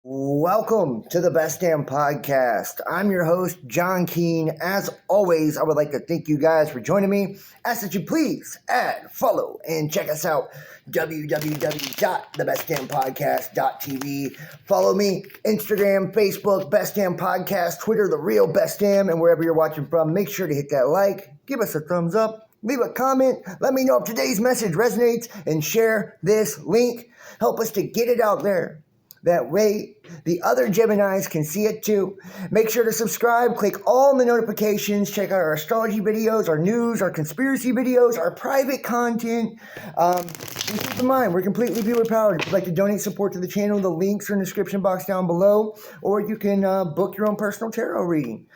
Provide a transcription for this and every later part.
Welcome to the Best Damn Podcast. I'm your host, John Keene. As always, I would like to thank you guys for joining me. Ask that you please add, follow, and check us out, www.thebestdampodcast.tv. Follow me, Instagram, Facebook, Best Damn Podcast, Twitter, The Real Best Damn, and wherever you're watching from, make sure to hit that like, give us a thumbs up, leave a comment, let me know if today's message resonates, and share this link. Help us to get it out there. That way, the other Geminis can see it too. Make sure to subscribe, click all the notifications, check out our astrology videos, our news, our conspiracy videos, our private content. And keep in mind, we're completely viewer powered. If you'd like to donate support to the channel, the links are in the description box down below, or you can book your own personal tarot reading.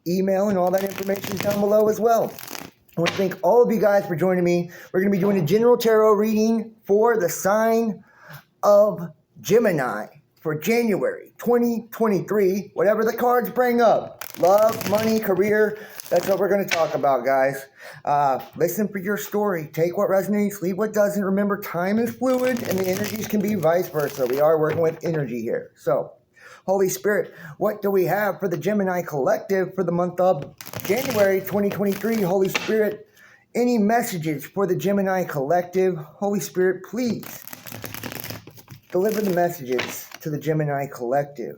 Email and all that information is down below as well. I want to thank all of you guys for joining me. We're going to be doing a general tarot reading for the sign of Gemini for January 2023, whatever the cards bring up. Love, money, career, that's what we're going to talk about, guys. Listen for your story. Take what resonates, leave what doesn't. Remember, time is fluid, and the energies can be vice versa. We are working with energy here. So, Holy Spirit, what do we have for the Gemini Collective for the month of January 2023? Holy Spirit, any messages for the Gemini Collective? Holy Spirit, please deliver the messages to the Gemini Collective.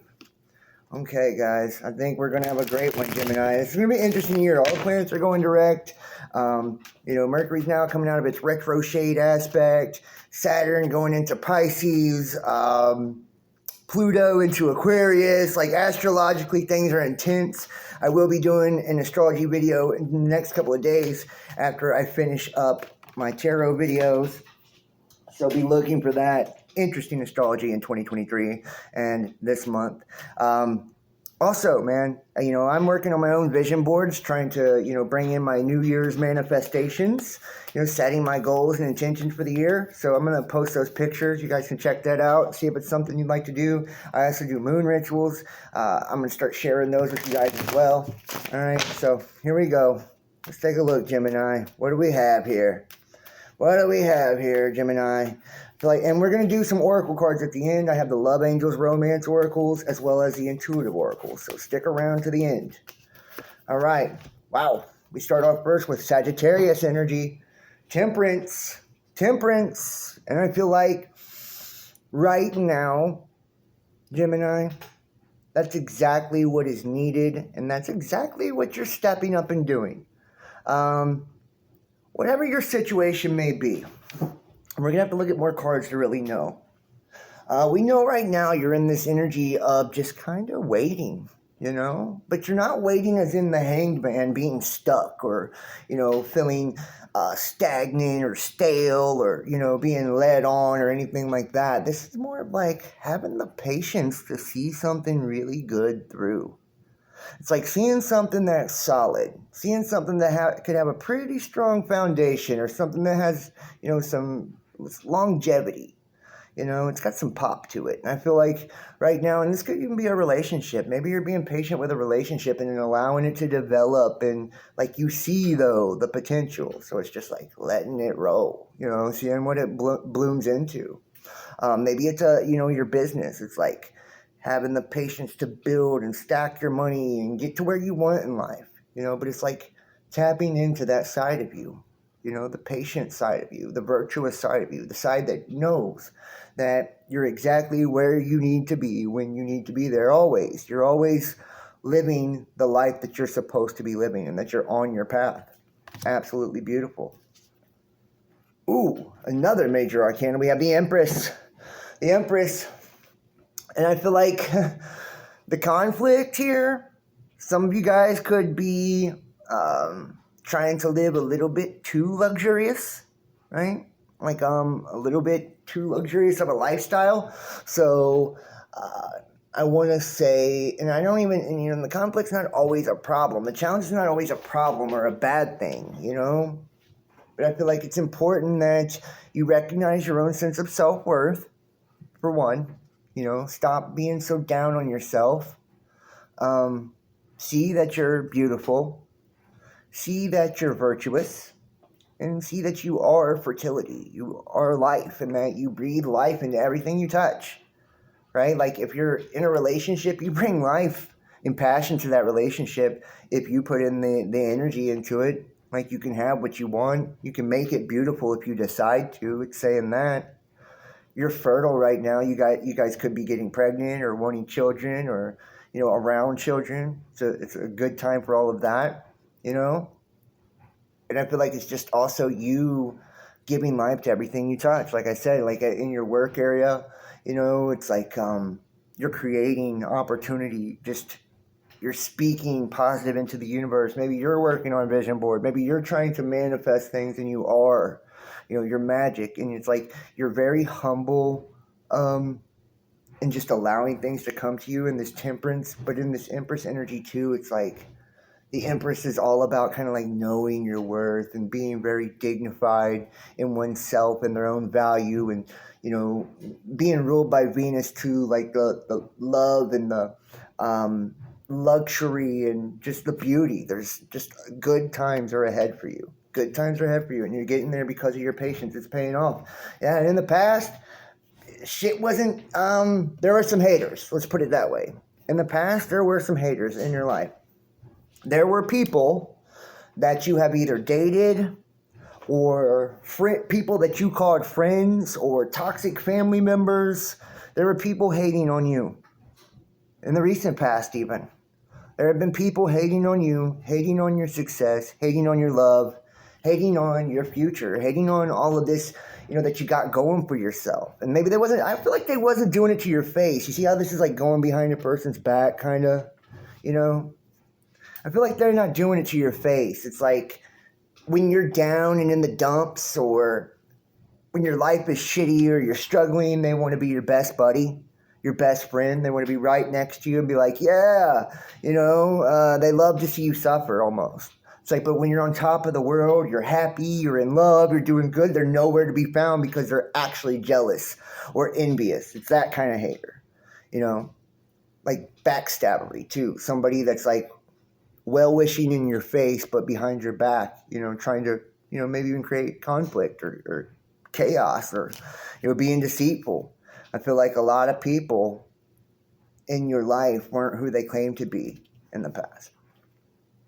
Okay, guys, I think we're going to have a great one, Gemini. It's going to be an interesting year. All the planets are going direct. Mercury's now coming out of its retro shade aspect. Saturn going into Pisces. Pluto into Aquarius. Like, astrologically, things are intense. I will be doing an astrology video in the next couple of days after I finish up my tarot videos. So be looking for that. Interesting astrology in 2023 and this month. Also, man, I'm working on my own vision boards, trying to, bring in my New Year's manifestations, setting my goals and intentions for the year. So I'm going to post those pictures. You guys can check that out, see if it's something you'd like to do. I also do moon rituals. I'm going to start sharing those with you guys as well. All right, so here we go. Let's take a look, Gemini. What do we have here? What do we have here, Gemini? And we're going to do some oracle cards at the end. I have the Love Angels Romance oracles as well as the Intuitive oracles. So stick around to the end. All right. Wow. We start off first with Sagittarius energy. Temperance. Temperance. And I feel like right now, Gemini, that's exactly what is needed. And that's exactly what you're stepping up and doing. Whatever your situation may be. We're going to have to look at more cards to really know. We know right now you're in this energy of just kind of waiting, But you're not waiting as in the Hanged Man being stuck or, feeling stagnant or stale or, being led on or anything like that. This is more of like having the patience to see something really good through. It's like seeing something that's solid, seeing something that could have a pretty strong foundation or something that has, some longevity. It's got some pop to it. And I feel like right now, and this could even be a relationship, maybe you're being patient with a relationship and allowing it to develop, and like you see, though, the potential. So it's just like letting it roll, seeing what it blooms into. Maybe it's your business. It's like having the patience to build and stack your money and get to where you want in life, but it's like tapping into that side of you, the patient side of you, the virtuous side of you, the side that knows that you're exactly where you need to be when you need to be there always. You're always living the life that you're supposed to be living and that you're on your path. Absolutely beautiful. Ooh, another major arcana. We have the Empress. The Empress. And I feel like the conflict here, some of you guys could be trying to live a little bit too luxurious, right? Like a little bit too luxurious of a lifestyle. So I want to say, and I don't even, the conflict's not always a problem. The challenge is not always a problem or a bad thing, But I feel like it's important that you recognize your own sense of self-worth, for one. Stop being so down on yourself. See that you're beautiful. See that you're virtuous. And see that you are fertility. You are life, and that you breathe life into everything you touch. right? Like if you're in a relationship, you bring life and passion to that relationship if you put in the energy into it. Like you can have what you want. You can make it beautiful if you decide to. It's saying that. You're fertile right now. You guys could be getting pregnant or wanting children or, around children. So it's a good time for all of that, And I feel like it's just also you giving life to everything you touch. Like I said, like in your work area, it's like you're creating opportunity. Just you're speaking positive into the universe. Maybe you're working on a vision board. Maybe you're trying to manifest things, and you are. You're magic, and it's like you're very humble, and just allowing things to come to you in this temperance. But in this Empress energy too, it's like the Empress is all about kind of like knowing your worth and being very dignified in oneself and their own value, and being ruled by Venus too, like the love and the luxury and just the beauty. There's just good times are ahead for you. Good times are ahead for you, and you're getting there because of your patience. It's paying off. Yeah, and in the past, shit wasn't. There were some haters. Let's put it that way. In the past, there were some haters in your life. There were people that you have either dated or people that you called friends or toxic family members. There were people hating on you. In the recent past, even. There have been people hating on you, hating on your success, hating on your love, hating on your future, hating on all of this, that you got going for yourself. And maybe I feel like they wasn't doing it to your face. You see how this is like going behind a person's back, kind of, I feel like they're not doing it to your face. It's like when you're down and in the dumps, or when your life is shitty or you're struggling, they want to be your best buddy, your best friend. They want to be right next to you and be like, yeah, they love to see you suffer almost. It's like, but when you're on top of the world, you're happy, you're in love, you're doing good, they're nowhere to be found because they're actually jealous or envious. It's that kind of hater, like backstabbery too. Somebody that's like well-wishing in your face, but behind your back, trying to, maybe even create conflict or chaos or, being deceitful. I feel like a lot of people in your life weren't who they claimed to be in the past.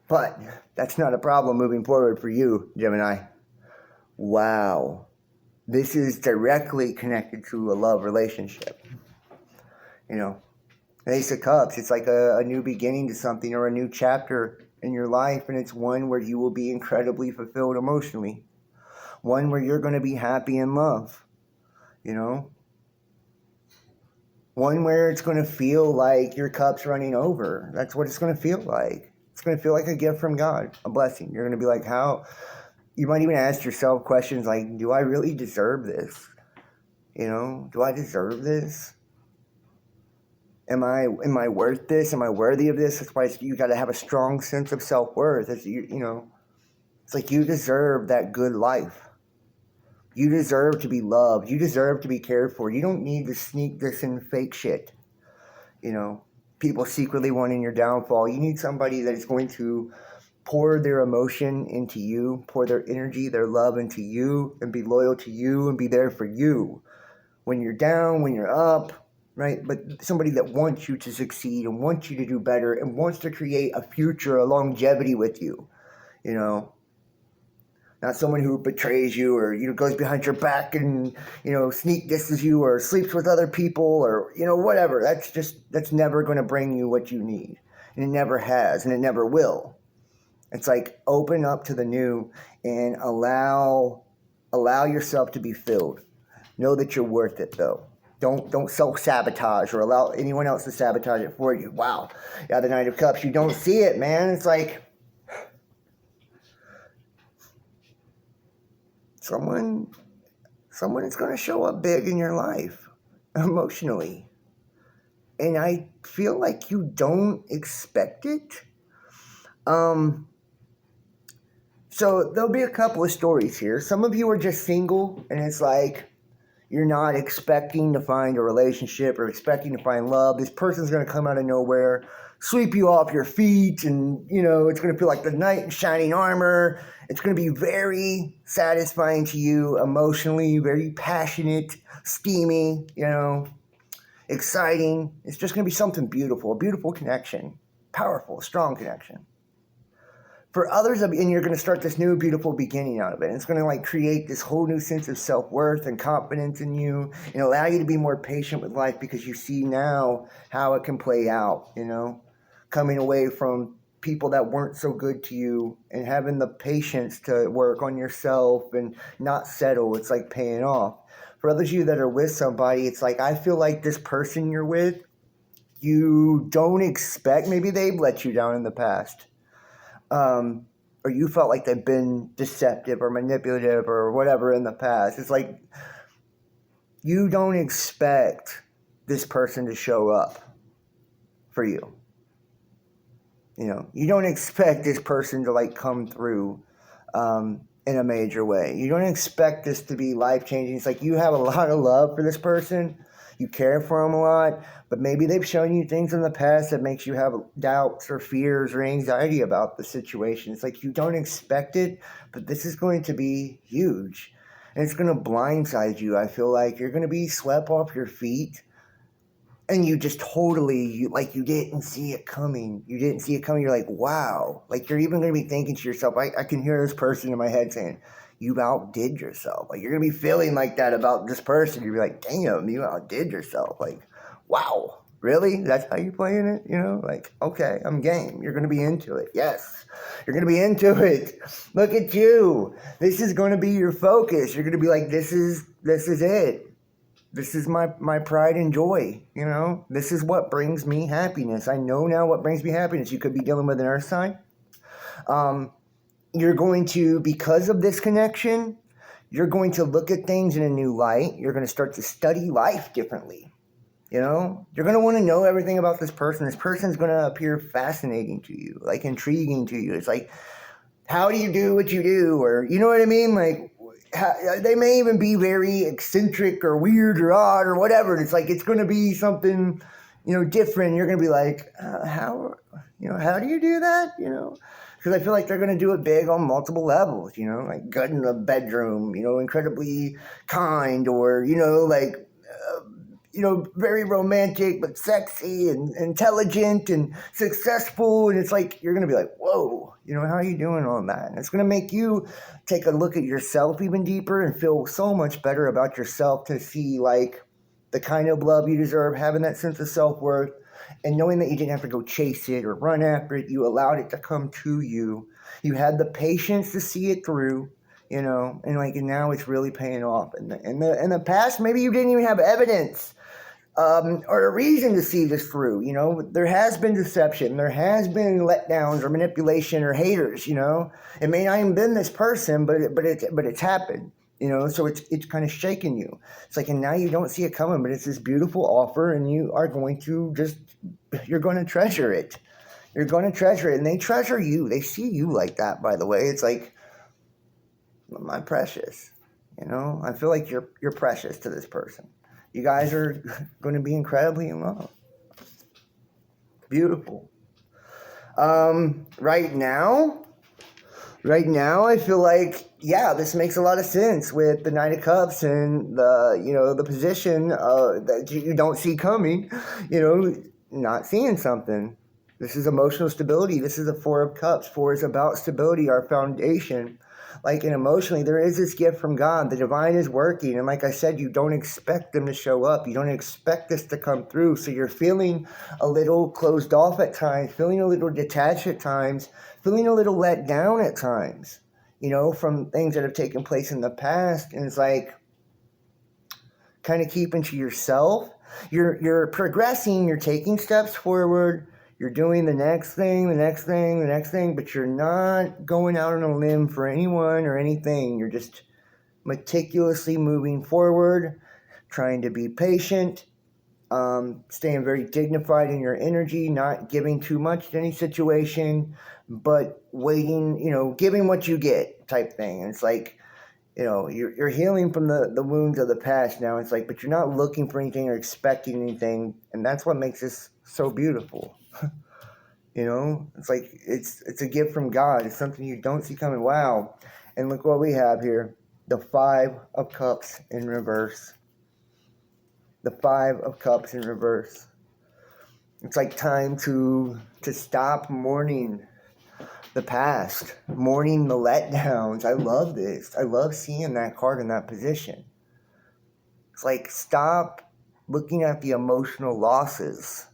But that's not a problem moving forward for you, Gemini. Wow. This is directly connected to a love relationship. Ace of Cups, it's like a new beginning to something or a new chapter in your life, and it's one where you will be incredibly fulfilled emotionally. One where you're going to be happy in love, One where it's going to feel like your cup's running over. That's what it's going to feel like. It's going to feel like a gift from God, a blessing. You're going to be like, how? You might even ask yourself questions like, do I really deserve this? Do I deserve this? Am I worth this? Am I worthy of this? That's why you got to have a strong sense of self-worth. It's like you deserve that good life. You deserve to be loved. You deserve to be cared for. You don't need to sneak this and fake shit. People secretly wanting your downfall. You need somebody that is going to pour their emotion into you, pour their energy, their love into you, and be loyal to you and be there for you when you're down, when you're up, right? But somebody that wants you to succeed and wants you to do better and wants to create a future, a longevity with you, Not someone who betrays you or, goes behind your back and, sneak disses you or sleeps with other people or, whatever. That's never going to bring you what you need. And it never has, and it never will. It's like open up to the new and allow yourself to be filled. Know that you're worth it, though. Don't self-sabotage or allow anyone else to sabotage it for you. Wow. Yeah, the Knight of Cups. You don't see it, man. It's like someone is going to show up big in your life emotionally. And I feel like you don't expect it. So there'll be a couple of stories here. Some of you are just single, and it's like you're not expecting to find a relationship or expecting to find love. This person's going to come out of nowhere, sweep you off your feet, and, it's going to feel like the knight in shining armor. It's going to be very satisfying to you emotionally, very passionate, steamy, exciting. It's just going to be something beautiful, a beautiful connection, powerful, strong connection. For others, and you're going to start this new beautiful beginning out of it. And it's going to like create this whole new sense of self-worth and confidence in you, and allow you to be more patient with life because you see now how it can play out, you know, coming away from people that weren't so good to you and having the patience to work on yourself and not settle. It's like paying off. For others of you that are with somebody, it's like, I feel like this person you're with, you don't expect, maybe they've let you down in the past. Or you felt like they've been deceptive or manipulative or whatever in the past. It's like you don't expect this person to show up for you. You know, you don't expect this person to like come through in a major way. You don't expect this to be life-changing. It's like you have a lot of love for this person. You care for them a lot, but maybe they've shown you things in the past that makes you have doubts or fears or anxiety about the situation. It's like you don't expect it, but this is going to be huge. And it's going to blindside you. I feel like you're going to be swept off your feet. And you just totally, you didn't see it coming. You didn't see it coming. You're like, wow. Like, you're even going to be thinking to yourself, I can hear this person in my head saying, you outdid yourself. Like, you're going to be feeling like that about this person. You'll be like, damn, you outdid yourself. Like, wow, really? That's how you're playing it? You know, like, okay, I'm game. You're going to be into it. Yes, you're going to be into it. Look at you. This is going to be your focus. You're going to be like, this is it. This is my pride and joy, you know? This is what brings me happiness. I know now what brings me happiness. You could be dealing with an earth sign. You're going to, because of this connection, you're going to look at things in a new light. You're going to start to study life differently, you know? You're going to want to know everything about this person. This person's going to appear fascinating to you, like intriguing to you. It's like, how do you do what you do? Or, you know what I mean? Like, they may even be very eccentric or weird or odd or whatever. It's like, it's going to be something, you know, different. You're going to be like, how do you do that? You know, because I feel like they're going to do it big on multiple levels, you know, like good in the bedroom, you know, incredibly kind, or, you know, like, very romantic, but sexy and intelligent and successful. And it's like, you're going to be like, whoa, you know, how are you doing on that? And it's going to make you take a look at yourself even deeper and feel so much better about yourself, to see like the kind of love you deserve, having that sense of self-worth, and knowing that you didn't have to go chase it or run after it. You allowed it to come to you. You had the patience to see it through. You know, and now it's really paying off. In the past, maybe you didn't even have evidence or a reason to see this through. You know, there has been deception, there has been letdowns or manipulation or haters. You know, it may not even been this person, but it's happened. You know, so it's kind of shaking you. It's like, and now you don't see it coming, but it's this beautiful offer, and you are going to you're going to treasure it. You're going to treasure it, and they treasure you. They see you like that. By the way, it's like, my precious, you know, I feel like you're precious to this person. You guys are going to be incredibly in love. Beautiful. Right now, I feel like, yeah, this makes a lot of sense with the Knight of Cups and the position that you don't see coming, you know, not seeing something. This is emotional stability. This is the Four of Cups. Four is about stability, our foundation. Like, and emotionally, there is this gift from God. The divine is working. And like I said, you don't expect them to show up. You don't expect this to come through. So you're feeling a little closed off at times, feeling a little detached at times, feeling a little let down at times, you know, from things that have taken place in the past. And it's like, kind of keeping to yourself. You're progressing. You're taking steps forward. You're doing the next thing, but you're not going out on a limb for anyone or anything. You're just meticulously moving forward, trying to be patient, staying very dignified in your energy, not giving too much to any situation, but waiting, you know, giving what you get type thing. And it's like, you know, you're healing from the wounds of the past now. It's like, but you're not looking for anything or expecting anything. And that's what makes this so beautiful. You know, it's like, it's a gift from God. It's something you don't see coming. Wow. And look what we have here. The Five of Cups in reverse. The Five of Cups in reverse. It's like time to stop mourning the past, mourning the letdowns. I love this. I love seeing that card in that position. It's like, stop looking at the emotional losses.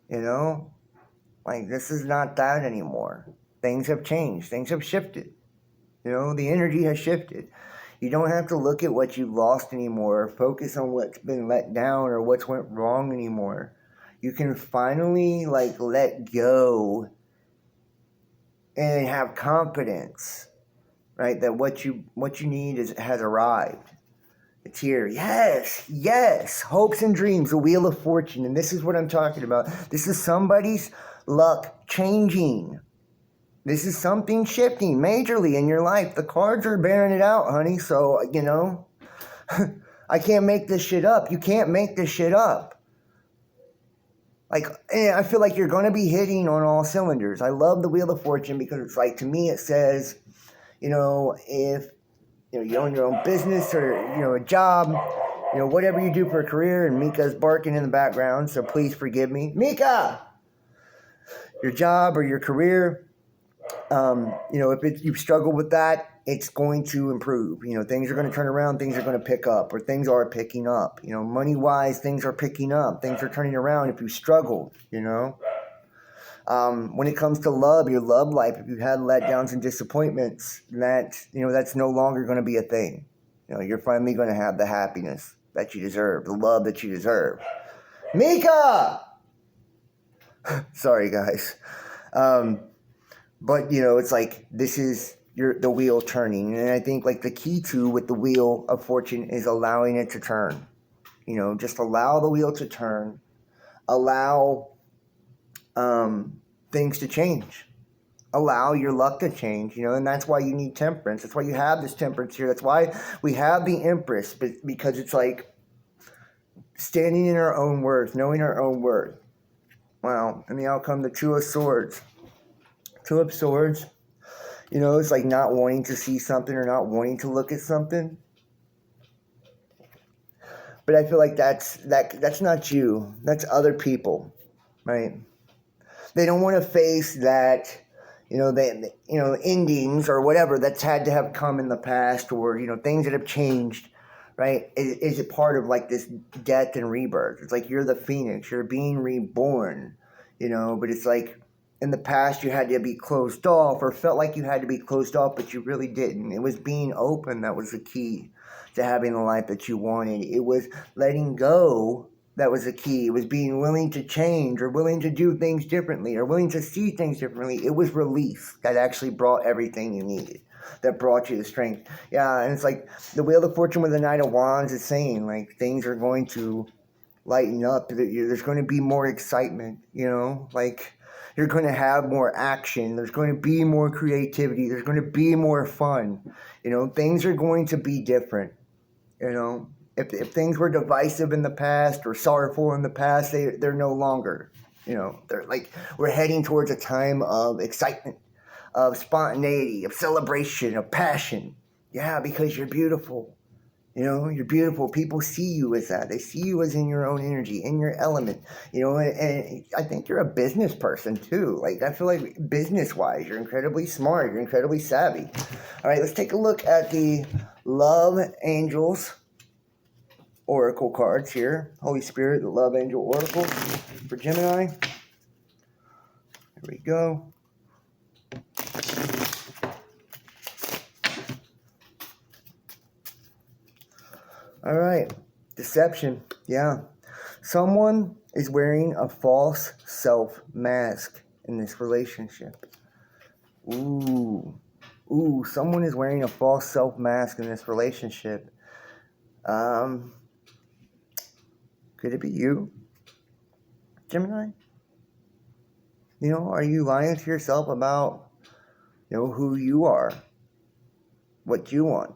You know? Like, this is not that anymore. Things have changed. Things have shifted. You know, the energy has shifted. You don't have to look at what you lost anymore, or focus on what's been let down or what's went wrong anymore. You can finally, like, let go and have confidence, right? That what you need has arrived. It's here. Yes, yes. Hopes and dreams, the Wheel of Fortune. And this is what I'm talking about. This is somebody's luck changing. This is something shifting majorly in your life. The cards are bearing it out, honey. So, you know, I can't make this shit up. You can't make this shit up. Like, I feel like you're going to be hitting on all cylinders. I love the Wheel of Fortune because it's like, to me, it says, you know, if you own your own business or, a job, whatever you do for a career, and Mika's barking in the background, so please forgive me. Mika! Your job or your career, if you've struggled with that, it's going to improve. Things are going to turn around, things are going to pick up, or things are picking up. Money-wise, things are picking up, things are turning around if you struggled, When it comes to love, your love life, if you've had letdowns and disappointments, that's no longer going to be a thing. You're finally going to have the happiness that you deserve, the love that you deserve. Mika! Sorry, guys. But, it's like, this is the wheel turning. And I think, like, the key with the Wheel of Fortune is allowing it to turn. Just allow the wheel to turn. Allow things to change. Allow your luck to change, and that's why you need temperance. That's why you have this temperance here. That's why we have the Empress, because it's like standing in our own worth, knowing our own worth. Wow. And the outcome, the Two of Swords. Two of Swords, it's like not wanting to see something or not wanting to look at something. But I feel like that's not you. That's other people, right? They don't want to face that, endings or whatever that's had to have come in the past, or, things that have changed, right? Is it part of, like, this death and rebirth? It's like you're the phoenix. You're being reborn, but it's like in the past you had to be closed off, or felt like you had to be closed off, but you really didn't. It was being open that was the key to having the life that you wanted. It was letting go that was the key. It was being willing to change, or willing to do things differently, or willing to see things differently. It was release that actually brought everything you needed, that brought you the strength. Yeah, and it's like the Wheel of Fortune with the Knight of Wands is saying, like, things are going to lighten up. There's going to be more excitement, like you're going to have more action. There's going to be more creativity. There's going to be more fun. Things are going to be different. If things were divisive in the past or sorrowful in the past, they're no longer. They're like, we're heading towards a time of excitement, of spontaneity, of celebration, of passion. Yeah, because you're beautiful. You're beautiful. People see you as that. They see you as in your own energy, in your element. And I think you're a business person too. Like, I feel like business-wise, you're incredibly smart. You're incredibly savvy. All right, let's take a look at the Love Angels Oracle cards here. Holy Spirit, the Love Angel Oracle for Gemini. Here we go. All right. Deception. Yeah. Someone is wearing a false self mask in this relationship. Ooh, someone is wearing a false self mask in this relationship. Could it be you, Gemini? Are you lying to yourself about, who you are, what you want?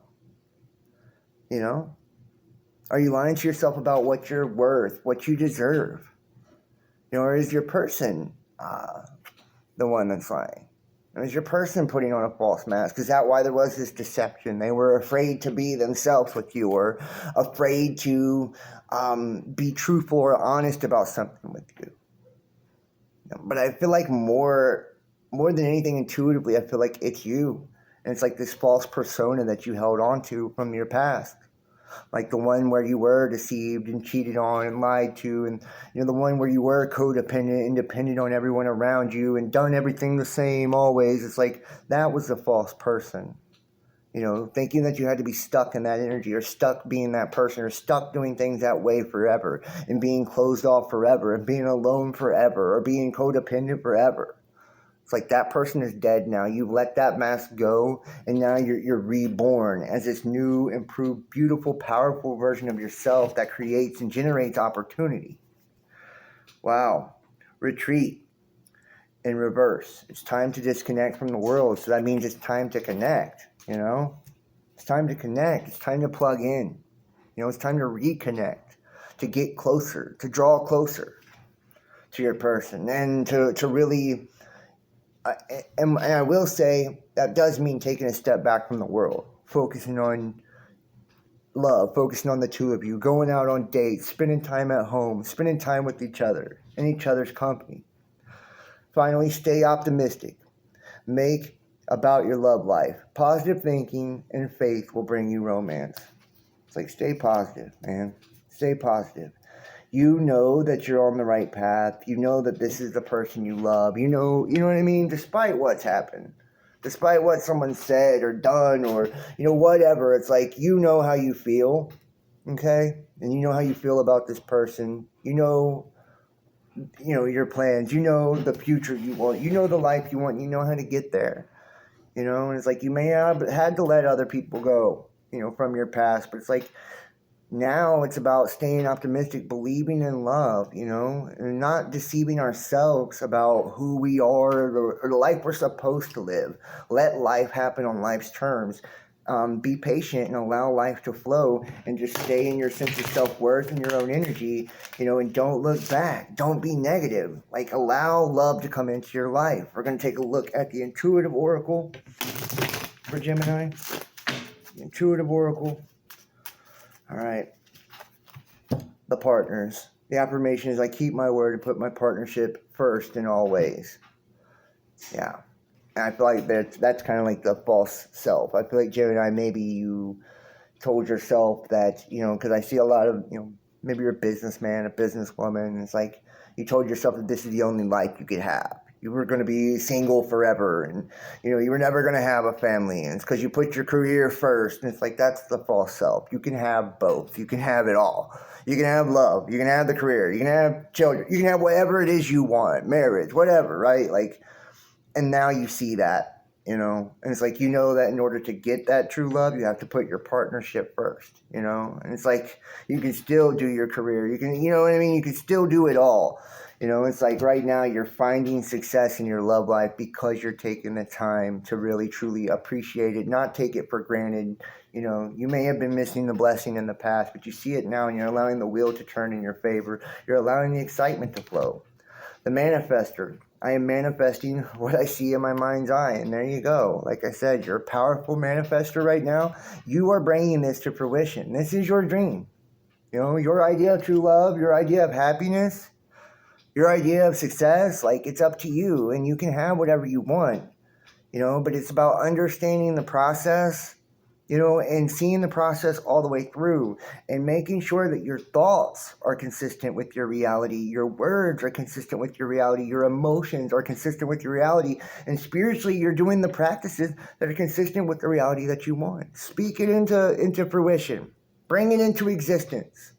Are you lying to yourself about what you're worth, what you deserve? Or is your person the one that's lying? It was your person putting on a false mask. Is that why there was this deception? They were afraid to be themselves with you, or afraid to be truthful or honest about something with you. But I feel like more than anything, intuitively, I feel like it's you. And it's like this false persona that you held on to from your past. Like the one where you were deceived and cheated on and lied to, and the one where you were codependent and dependent on everyone around you and done everything the same always. It's like that was the false person. Thinking that you had to be stuck in that energy, or stuck being that person, or stuck doing things that way forever, and being closed off forever, and being alone forever, or being codependent forever. It's like that person is dead now. You've let that mask go, and now you're reborn as this new, improved, beautiful, powerful version of yourself that creates and generates opportunity. Wow. Retreat in reverse. It's time to disconnect from the world, so that means it's time to connect, It's time to connect. It's time to plug in. It's time to reconnect, to get closer, to draw closer to your person, and to really... And I will say that does mean taking a step back from the world, focusing on love, focusing on the two of you, going out on dates, spending time at home, spending time with each other and each other's company. Finally, stay optimistic. Make about your love life. Positive thinking and faith will bring you romance. It's like, stay positive, man. Stay positive. You know that you're on the right path. You know that this is the person you love. You know what I mean? Despite what's happened. Despite what someone said or done, or, whatever. It's like, how you feel, okay? And you know how you feel about this person. Your plans. The future you want. The life you want. You know how to get there. And it's like, you may have had to let other people go, from your past. But it's like, now it's about staying optimistic, believing in love, and not deceiving ourselves about who we are, or the life we're supposed to live. Let life happen on life's terms. Be patient and allow life to flow, and just stay in your sense of self-worth and your own energy, and don't look back. Don't be negative. Like, allow love to come into your life. We're going to take a look at the intuitive oracle for Gemini. The intuitive oracle. All right. The partners. The affirmation is, I keep my word and put my partnership first in all ways. Yeah. And I feel like that's kind of like the false self. I feel like, Gemini, maybe you told yourself that, because I see a lot of, maybe you're a businessman, a businesswoman, and it's like you told yourself that this is the only life you could have. You were going to be single forever, and, you were never going to have a family, and it's because you put your career first, and it's like, that's the false self. You can have both. You can have it all. You can have love. You can have the career. You can have children. You can have whatever it is you want, marriage, whatever, right? Like, and now you see that, and it's like, that in order to get that true love, you have to put your partnership first, and it's like, you can still do your career. You can, you can still do it all. It's like right now you're finding success in your love life because you're taking the time to really, truly appreciate it, not take it for granted. You may have been missing the blessing in the past, but you see it now, and you're allowing the wheel to turn in your favor. You're allowing the excitement to flow. The manifester. I am manifesting what I see in my mind's eye, and there you go. Like I said, you're a powerful manifester right now. You are bringing this to fruition. This is your dream. Your idea of true love, your idea of happiness, your idea of success, like, it's up to you, and you can have whatever you want, but it's about understanding the process, and seeing the process all the way through, and making sure that your thoughts are consistent with your reality, your words are consistent with your reality, your emotions are consistent with your reality, and spiritually you're doing the practices that are consistent with the reality that you want. Speak it into fruition. Bring it into existence.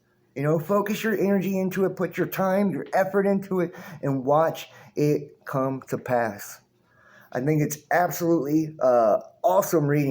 Focus your energy into it, put your time, your effort into it, and watch it come to pass. I think it's absolutely awesome reading.